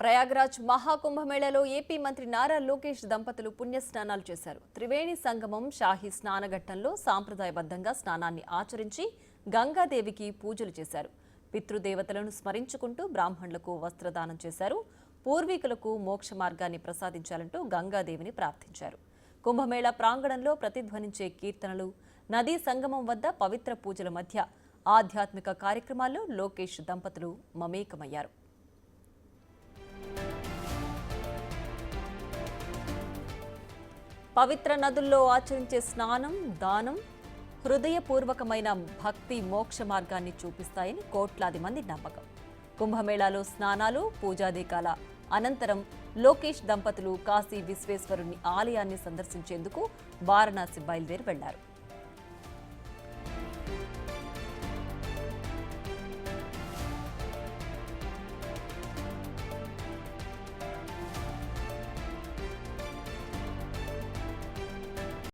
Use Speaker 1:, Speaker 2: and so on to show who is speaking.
Speaker 1: Prayagraj మహాకుంభమేళలో AP మంత్రి నారా లోకేష్ దంపతులు పుణ్యస్నానాలు చేశారు. త్రివేణి సంగమం షాహీ స్నానఘట్టంలో సాంప్రదాయబద్ధంగా స్నానాన్ని ఆచరించి గంగాదేవికి పూజలు చేశారు. పితృదేవతలను స్మరించుకుంటూ బ్రాహ్మణులకు వస్త్రదానం చేశారు. పూర్వీకులకు మోక్ష మార్గాన్ని ప్రసాదించాలంటూ గంగాదేవిని ప్రార్థించారు. కుంభమేళా ప్రాంగణంలో ప్రతిధ్వనించే కీర్తనలు, నదీ సంగమం వద్ద పవిత్ర పూజల మధ్య ఆధ్యాత్మిక కార్యక్రమాల్లో లోకేష్ దంపతులు మమేకమయ్యారు. పవిత్ర నదుల్లో ఆచరించే స్నానం, దానం హృదయపూర్వకమైన భక్తి మోక్ష మార్గాన్ని చూపిస్తాయని కోట్లాది మంది నమ్మకం. కుంభమేళాలో స్నానాలు, పూజాధికాల అనంతరం లోకేష్ దంపతులు కాశీ విశ్వేశ్వరుని ఆలయాన్ని సందర్శించేందుకు వారణాసి బయలుదేరి వెళ్లారు.